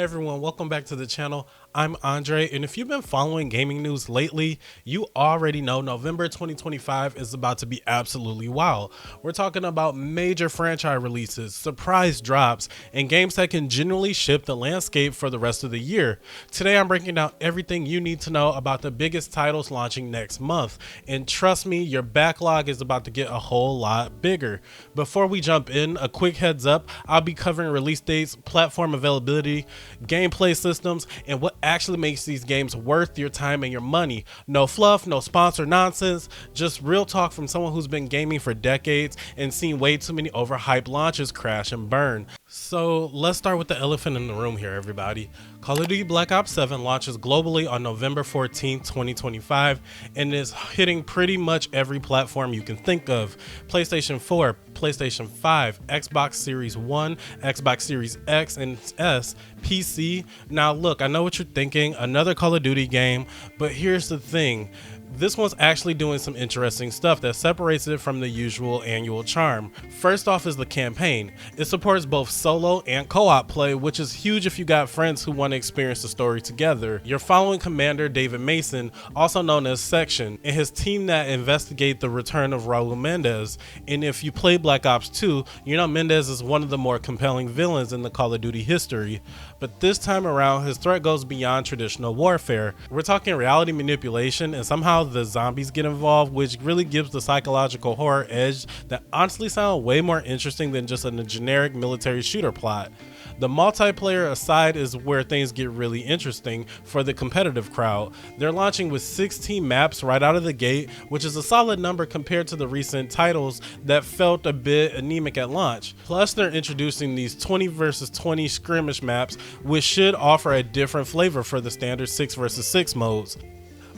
everyone, welcome back to the channel. I'm Andre, and if you've been following gaming news lately, you already know November 2025 is about to be absolutely wild. We're talking about major franchise releases, surprise drops, and games that can genuinely shift the landscape for the rest of the year. Today I'm breaking down everything you need to know about the biggest titles launching next month, and trust me, your backlog is about to get a whole lot bigger. Before we jump in, a quick heads up, I'll be covering release dates, platform availability, gameplay systems, and what actually makes these games worth your time and your money. No fluff, no sponsor nonsense, just real talk from someone who's been gaming for decades and seen way too many overhyped launches crash and burn. So let's start with the elephant in the room here, everybody. Call of Duty Black Ops 7 launches globally on November 14, 2025, and is hitting pretty much every platform you can think of. PlayStation 4, PlayStation 5, Xbox Series 1, Xbox Series X and S, PC. Now look, I know what you're thinking, another Call of Duty game, but here's the thing. This one's actually doing some interesting stuff that separates it from the usual annual charm. First off is the campaign. It supports both solo and co-op play, which is huge if you got friends who want to experience the story together. You're following Commander David Mason, also known as Section, and his team that investigate the return of Raul Mendez. And if you play Black Ops 2, you know Mendez is one of the more compelling villains in the Call of Duty history. But this time around, his threat goes beyond traditional warfare. We're talking reality manipulation, and somehow the zombies get involved, which really gives the psychological horror edge that honestly sound way more interesting than just a generic military shooter plot. The multiplayer aside is where things get really interesting for the competitive crowd. They're launching with 16 maps right out of the gate, which is a solid number compared to the recent titles that felt a bit anemic at launch. Plus they're introducing these 20 versus 20 skirmish maps, which should offer a different flavor for the standard 6 versus 6 modes.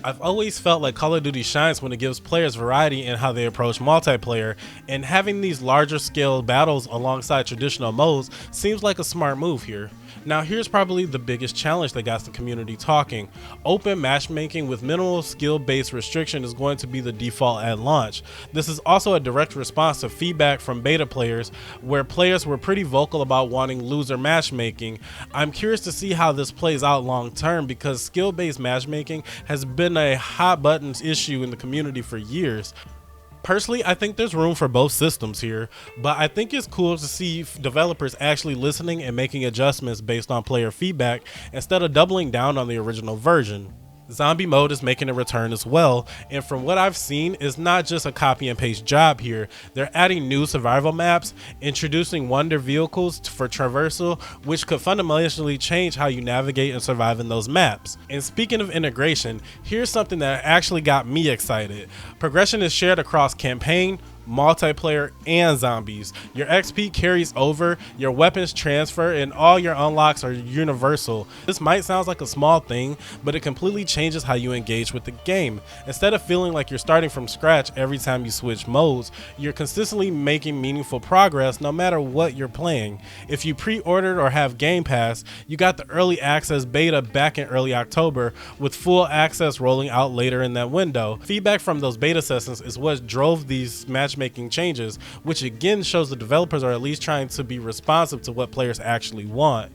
I've always felt like Call of Duty shines when it gives players variety in how they approach multiplayer, and having these larger scale battles alongside traditional modes seems like a smart move here. Now here's probably the biggest challenge that got the community talking. Open matchmaking with minimal skill-based restriction is going to be the default at launch. This is also a direct response to feedback from beta players, where players were pretty vocal about wanting loser matchmaking. I'm curious to see how this plays out long term, because skill-based matchmaking has been a hot button issue in the community for years. Personally, I think there's room for both systems here, but I think it's cool to see developers actually listening and making adjustments based on player feedback instead of doubling down on the original version. Zombie mode is making a return as well, and from what I've seen, it's not just a copy and paste job here. They're adding new survival maps, introducing wonder vehicles for traversal, which could fundamentally change how you navigate and survive in those maps. And speaking of integration, here's something that actually got me excited. Progression is shared across campaign, multiplayer, and zombies. Your XP carries over, your weapons transfer, and all your unlocks are universal. This might sound like a small thing, but it completely changes how you engage with the game. Instead of feeling like you're starting from scratch every time you switch modes, you're consistently making meaningful progress no matter what you're playing. If you pre-ordered or have Game Pass, you got the early access beta back in early October, with full access rolling out later in that window. Feedback from those beta sessions is what drove these matchmaking changes, which again shows the developers are at least trying to be responsive to what players actually want.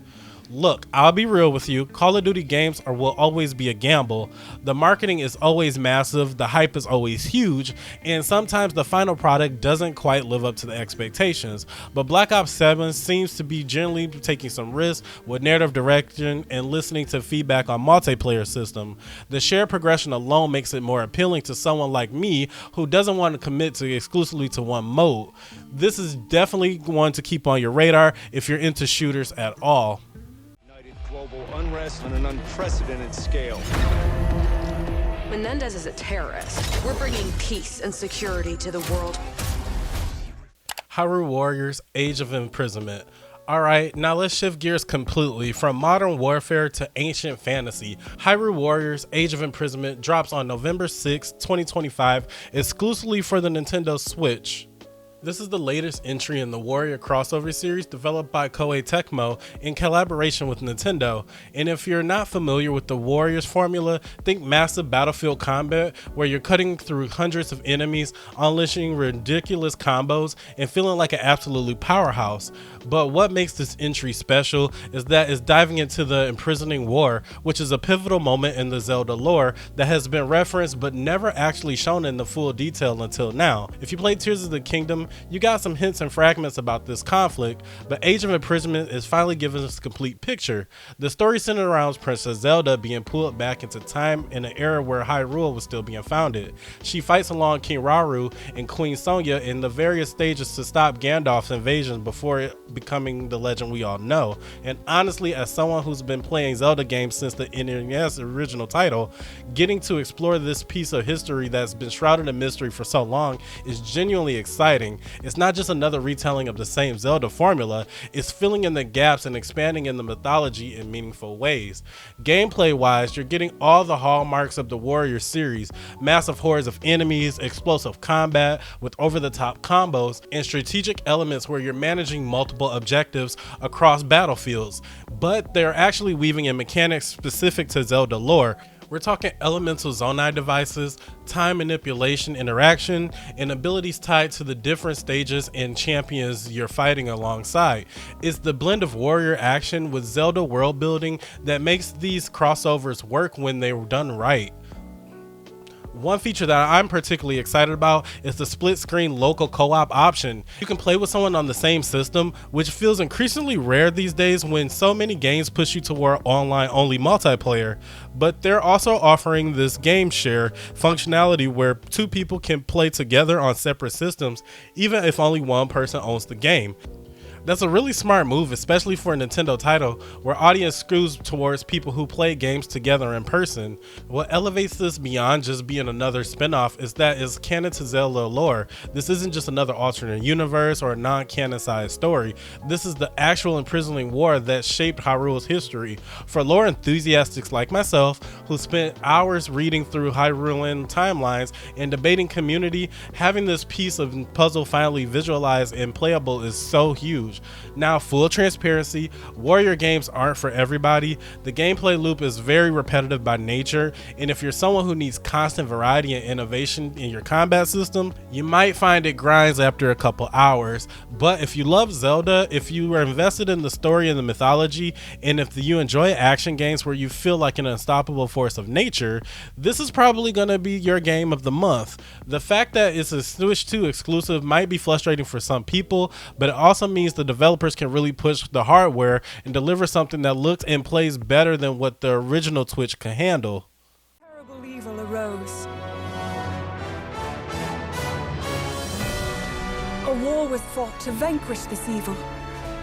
Look, I'll be real with you, Call of Duty games will always be a gamble. The marketing is always massive, the hype is always huge, and sometimes the final product doesn't quite live up to the expectations. But Black Ops 7 seems to be generally taking some risks with narrative direction and listening to feedback on multiplayer system. The shared progression alone makes it more appealing to someone like me who doesn't want to commit to exclusively to one mode. This is definitely one to keep on your radar if you're into shooters at all. Global unrest on an unprecedented scale. Menendez is a terrorist. We're bringing peace and security to the world. Hyrule Warriors, Age of Imprisonment. Alright, now let's shift gears completely from modern warfare to ancient fantasy. Hyrule Warriors, Age of Imprisonment drops on November 6, 2025, exclusively for the Nintendo Switch. This is the latest entry in the Warrior crossover series developed by Koei Tecmo in collaboration with Nintendo. And if you're not familiar with the Warriors formula, think massive battlefield combat where you're cutting through hundreds of enemies, unleashing ridiculous combos, and feeling like an absolute powerhouse. But what makes this entry special is that it's diving into the Imprisoning War, which is a pivotal moment in the Zelda lore that has been referenced but never actually shown in the full detail until now. If you played Tears of the Kingdom, you got some hints and fragments about this conflict, but Age of Imprisonment is finally giving us a complete picture. The story centered around Princess Zelda being pulled back into time in an era where Hyrule was still being founded. She fights along King Rauru and Queen Sonia in the various stages to stop Gandalf's invasion before it becoming the legend we all know. And honestly, as someone who's been playing Zelda games since the NES original title, getting to explore this piece of history that's been shrouded in mystery for so long is genuinely exciting. It's not just another retelling of the same Zelda formula, it's filling in the gaps and expanding in the mythology in meaningful ways. Gameplay wise, you're getting all the hallmarks of the Warrior series: massive hordes of enemies, explosive combat with over-the-top combos, and strategic elements where you're managing multiple objectives across battlefields. But they're actually weaving in mechanics specific to Zelda lore. We're talking elemental zonai devices, time manipulation interaction, and abilities tied to the different stages and champions you're fighting alongside. It's the blend of warrior action with Zelda world building that makes these crossovers work when they're done right. One feature that I'm particularly excited about is the split screen local co-op option. You can play with someone on the same system, which feels increasingly rare these days when so many games push you toward online only multiplayer. But they're also offering this game share functionality where two people can play together on separate systems, even if only one person owns the game. That's a really smart move, especially for a Nintendo title where audience screws towards people who play games together in person. What elevates this beyond just being another spin-off is that it's canon to Zelda lore. This isn't just another alternate universe or a non-canonized story. This is the actual Imprisoning War that shaped Hyrule's history. For lore enthusiasts like myself, who spent hours reading through Hyrulean timelines and debating community, having this piece of puzzle finally visualized and playable is so huge. Now, full transparency, Warrior games aren't for everybody. The gameplay loop is very repetitive by nature, and if you're someone who needs constant variety and innovation in your combat system, you might find it grinds after a couple hours. But if you love Zelda, if you are invested in the story and the mythology, and if you enjoy action games where you feel like an unstoppable force of nature, this is probably going to be your game of the month. The fact that it's a Switch 2 exclusive might be frustrating for some people, but it also means the developers can really push the hardware and deliver something that looks and plays better than what the original Switch can handle. Terrible evil arose. A war was fought to vanquish this evil,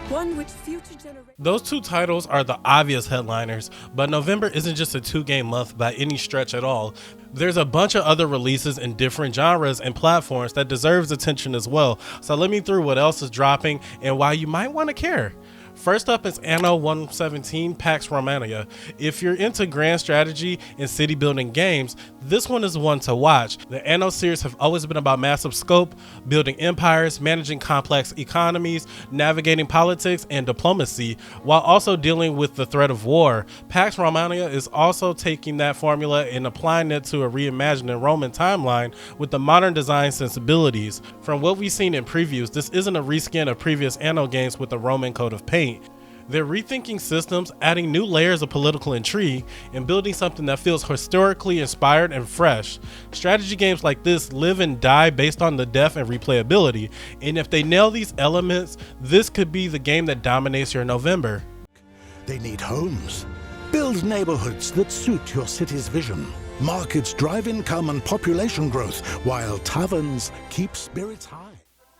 one which future generations... Those two titles are the obvious headliners, but November isn't just a 2-game month by any stretch at all. There's a bunch of other releases in different genres and platforms that deserves attention as well, so let me through what else is dropping and why you might want to care. First up is Anno 117 Pax Romana. If you're into grand strategy and city building games, this one is one to watch. The Anno series have always been about massive scope, building empires, managing complex economies, navigating politics and diplomacy, while also dealing with the threat of war. Pax Romana is also taking that formula and applying it to a reimagined Roman timeline with the modern design sensibilities. From what we've seen in previews, this isn't a reskin of previous Anno games with the Roman coat of paint. They're rethinking systems, adding new layers of political intrigue, and building something that feels historically inspired and fresh. Strategy games like this live and die based on the depth and replayability, and if they nail these elements, this could be the game that dominates your November. They need homes. Build neighborhoods that suit your city's vision. Markets drive income and population growth, while taverns keep spirits high.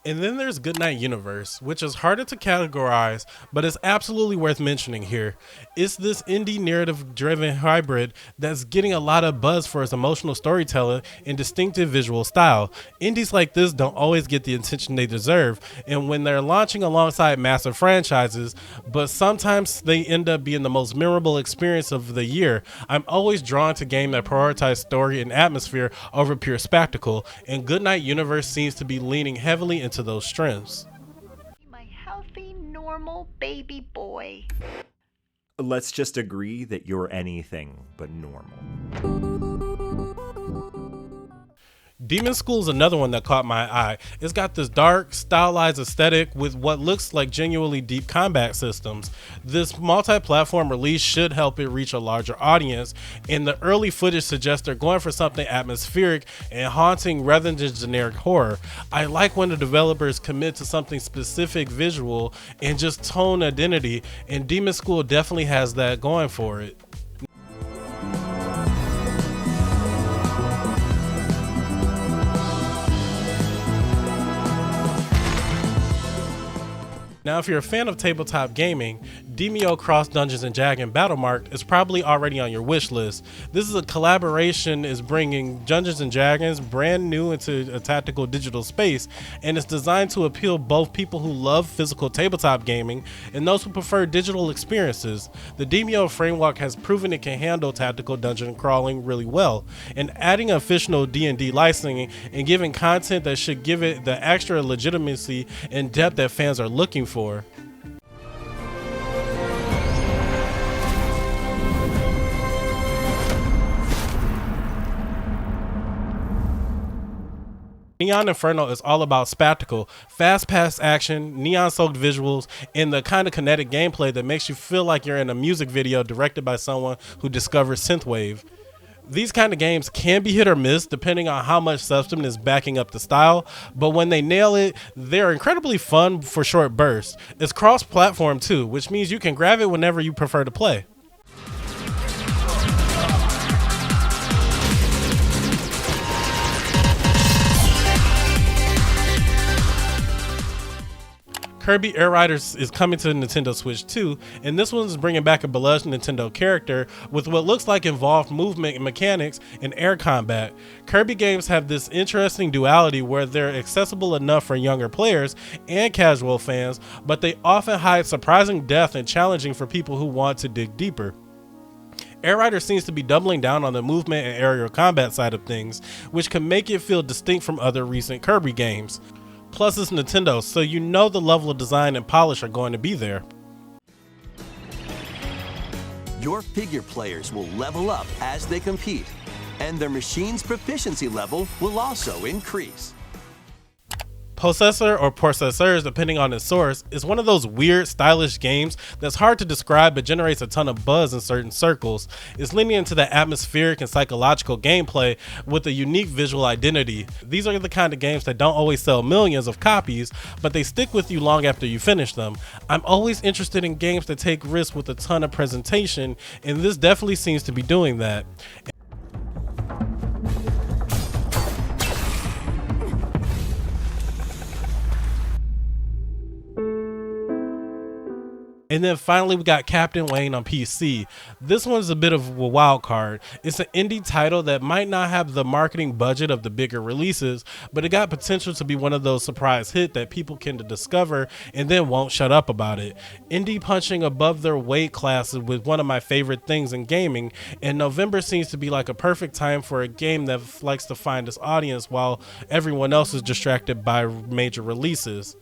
And then there's Goodnight Universe, which is harder to categorize, but is absolutely worth mentioning here. It's this indie narrative-driven hybrid that's getting a lot of buzz for its emotional storytelling and distinctive visual style. Indies like this don't always get the attention they deserve, and when they're launching alongside massive franchises, but sometimes they end up being the most memorable experience of the year. I'm always drawn to games that prioritize story and atmosphere over pure spectacle, and Goodnight Universe seems to be leaning heavily into to those strengths. My healthy, normal baby boy. Let's just agree that you're anything but normal. Demonschool is another one that caught my eye. It's got this dark, stylized aesthetic with what looks like genuinely deep combat systems. This multi-platform release should help it reach a larger audience, and the early footage suggests they're going for something atmospheric and haunting rather than generic horror. I like when the developers commit to something specific visual and just tone identity, and Demonschool definitely has that going for it. Now, if you're a fan of tabletop gaming, Demeo Cross Dungeons & Dragons Battlemarked is probably already on your wish list. This is a collaboration is bringing Dungeons & Dragons brand new into a tactical digital space, and it's designed to appeal both people who love physical tabletop gaming and those who prefer digital experiences. The Demeo framework has proven it can handle tactical dungeon crawling really well, and adding official D&D licensing and giving content that should give it the extra legitimacy and depth that fans are looking for. Neon Inferno is all about spectacle, fast-paced action, neon-soaked visuals, and the kind of kinetic gameplay that makes you feel like you're in a music video directed by someone who discovered synthwave. These kind of games can be hit or miss depending on how much substance is backing up the style, but when they nail it, they're incredibly fun for short bursts. It's cross-platform too, which means you can grab it whenever you prefer to play. Kirby Air Riders is coming to Nintendo Switch 2, and this one's bringing back a beloved Nintendo character with what looks like involved movement and mechanics in air combat. Kirby games have this interesting duality where they're accessible enough for younger players and casual fans, but they often hide surprising depth and challenging for people who want to dig deeper. Air Riders seems to be doubling down on the movement and aerial combat side of things, which can make it feel distinct from other recent Kirby games. Plus, it's Nintendo, so you know the level of design and polish are going to be there. Your figure players will level up as they compete, and their machine's proficiency level will also increase. Possessor or Possessors, depending on its source, is one of those weird, stylish games that's hard to describe but generates a ton of buzz in certain circles. It's leaning into the atmospheric and psychological gameplay with a unique visual identity. These are the kind of games that don't always sell millions of copies, but they stick with you long after you finish them. I'm always interested in games that take risks with a ton of presentation, and this definitely seems to be doing that. And then finally we got Captain Wayne on PC. This one's a bit of a wild card. It's an indie title that might not have the marketing budget of the bigger releases, but it got potential to be one of those surprise hits that people can discover and then won't shut up about it. Indie punching above their weight classes was one of my favorite things in gaming, and November seems to be like a perfect time for a game that likes to find its audience while everyone else is distracted by major releases.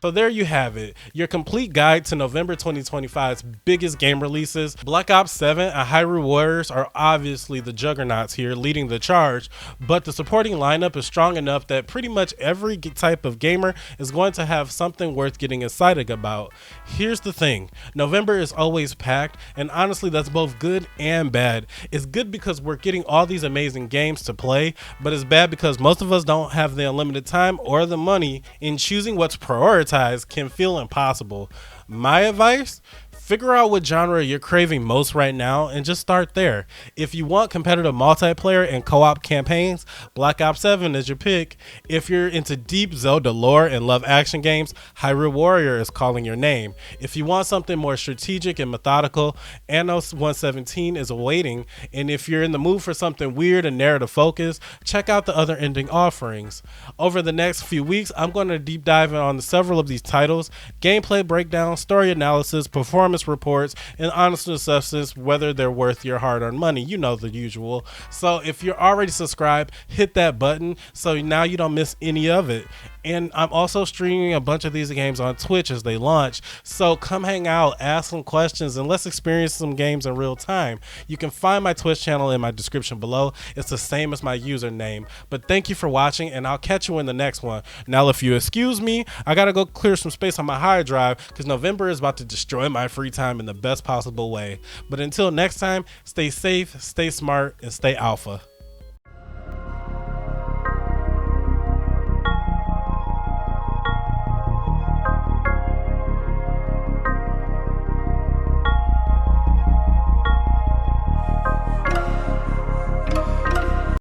So there you have it, your complete guide to November 2025's biggest game releases. Black Ops 7 and Hyrule Warriors are obviously the juggernauts here leading the charge, but the supporting lineup is strong enough that pretty much every type of gamer is going to have something worth getting excited about. Here's the thing, November is always packed, and honestly that's both good and bad. It's good because we're getting all these amazing games to play, but it's bad because most of us don't have the unlimited time or the money, and choosing what's prioritized can feel impossible. My advice? Figure out what genre you're craving most right now and just start there. If you want competitive multiplayer and co-op campaigns, Black Ops 7 is your pick. If you're into deep Zelda lore and love action games, Hyrule Warriors is calling your name. If you want something more strategic and methodical, Anno 117 is awaiting. And if you're in the mood for something weird and narrative focused, check out the other ending offerings. Over the next few weeks, I'm going to deep dive on several of these titles, gameplay breakdown, story analysis, performance status reports, and honest assessments whether they're worth your hard-earned money. You know the usual. So if you're already subscribed, hit that button so now you don't miss any of it. And I'm also streaming a bunch of these games on Twitch as they launch. So come hang out, ask some questions, and let's experience some games in real time. You can find my Twitch channel in my description below. It's the same as my username. But thank you for watching, and I'll catch you in the next one. Now, if you excuse me, I gotta go clear some space on my hard drive because November is about to destroy my free time in the best possible way. But until next time, stay safe, stay smart, and stay alpha.